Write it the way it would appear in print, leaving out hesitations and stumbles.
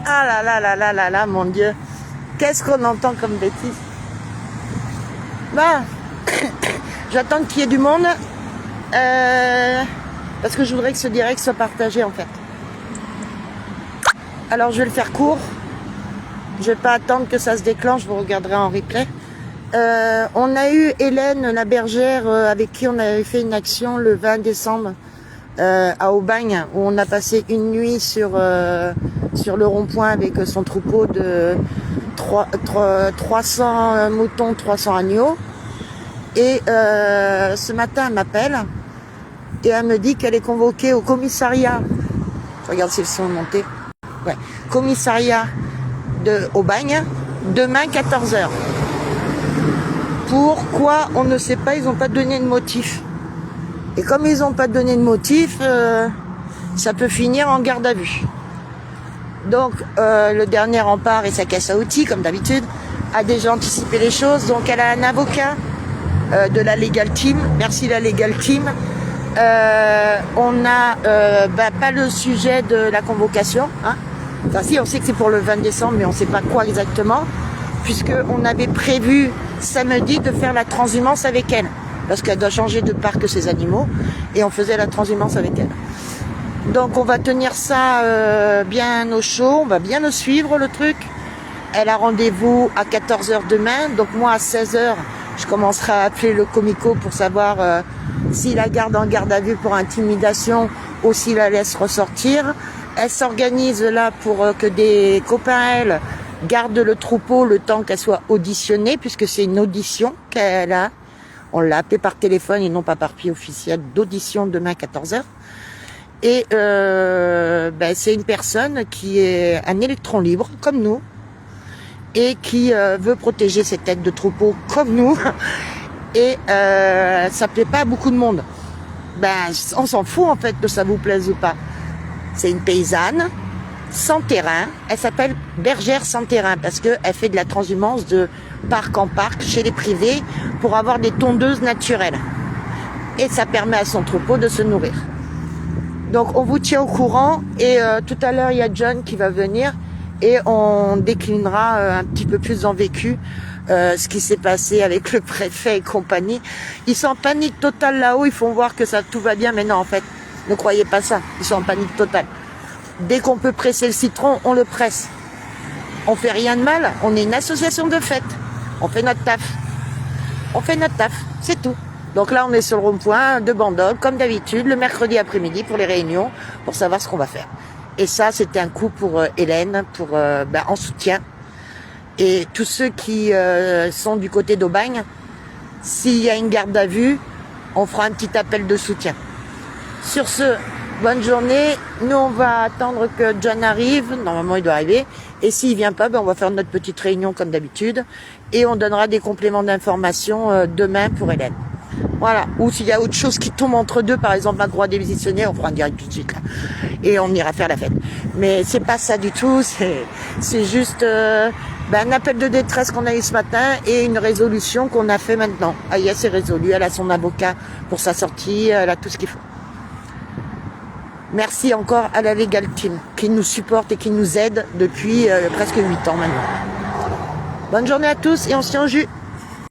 Ah là là là là là là, mon Dieu. Qu'est-ce qu'on entend comme bêtises. Bah, j'attends qu'il y ait du monde. Parce que je voudrais que ce direct soit partagé en fait. Alors je vais le faire court. Je vais pas attendre que ça se déclenche, vous regarderez en replay. On a eu Hélène, la bergère, avec qui on avait fait une action le 20 décembre à Aubagne, où on a passé une nuit sur le rond-point avec son troupeau de 300 moutons, 300 agneaux. Et ce matin, elle m'appelle et elle me dit qu'elle est convoquée au commissariat. Je regarde si le son est monté. Ouais. Commissariat de Aubagne, demain 14h. Pourquoi on ne sait pas, ils n'ont pas donné de motif. Et comme ils n'ont pas donné de motif, ça peut finir en garde à vue. Donc le dernier rempart et sa caisse à outils, comme d'habitude, a déjà anticipé les choses. Donc elle a un avocat de la Legal Team. Merci la Legal Team. On n'a pas le sujet de la convocation. Hein. Enfin si, on sait que c'est pour le 20 décembre, mais on ne sait pas quoi exactement. Puisqu'on avait prévu samedi de faire la transhumance avec elle. Parce qu'elle doit changer de parc que ses animaux. Et on faisait la transhumance avec elle. Donc on va tenir ça bien au chaud. On va bien le suivre le truc. Elle a rendez-vous à 14h demain. Donc moi à 16h, je commencerai à appeler le comico pour savoir s'il la garde en garde à vue pour intimidation ou s'il la laisse ressortir. Elle s'organise là pour que des copains à elle gardent le troupeau le temps qu'elle soit auditionnée, puisque c'est une audition qu'elle a. On l'a appelée par téléphone et non pas par pied officiel d'audition demain 14h. Et c'est une personne qui est un électron libre, comme nous, et qui veut protéger ses têtes de troupeau, comme nous. Et ça plaît pas à beaucoup de monde. On s'en fout en fait que ça vous plaise ou pas. C'est une paysanne, sans terrain. Elle s'appelle bergère sans terrain parce qu'elle fait de la transhumance de parc en parc chez les privés pour avoir des tondeuses naturelles. Et ça permet à son troupeau de se nourrir. Donc on vous tient au courant et tout à l'heure il y a John qui va venir et on déclinera un petit peu plus en vécu ce qui s'est passé avec le préfet et compagnie. Ils sont en panique totale là-haut, ils font voir que ça tout va bien, mais non en fait, ne croyez pas ça, ils sont en panique totale. Dès qu'on peut presser le citron, on le presse. On fait rien de mal, on est une association de fête. On fait notre taf. On fait notre taf, c'est tout. Donc là, on est sur le rond-point de Bandol, comme d'habitude, le mercredi après-midi pour les réunions, pour savoir ce qu'on va faire. Et ça, c'était un coup pour Hélène, en soutien. Et tous ceux qui sont du côté d'Aubagne, s'il y a une garde à vue, on fera un petit appel de soutien. Sur ce, bonne journée. Nous, on va attendre que John arrive. Normalement, il doit arriver. Et s'il vient pas, on va faire notre petite réunion comme d'habitude. Et on donnera des compléments d'information demain pour Hélène. Voilà. Ou s'il y a autre chose qui tombe entre deux, par exemple un droit démissionnaire, on fera un direct tout de suite là. Et on ira faire la fête. Mais c'est pas ça du tout. C'est juste un appel de détresse qu'on a eu ce matin et une résolution qu'on a fait maintenant. Aïe, c'est résolu. Elle a son avocat pour sa sortie. Elle a tout ce qu'il faut. Merci encore à la Legal Team qui nous supporte et qui nous aide depuis presque 8 ans maintenant. Bonne journée à tous et on se tient au jus.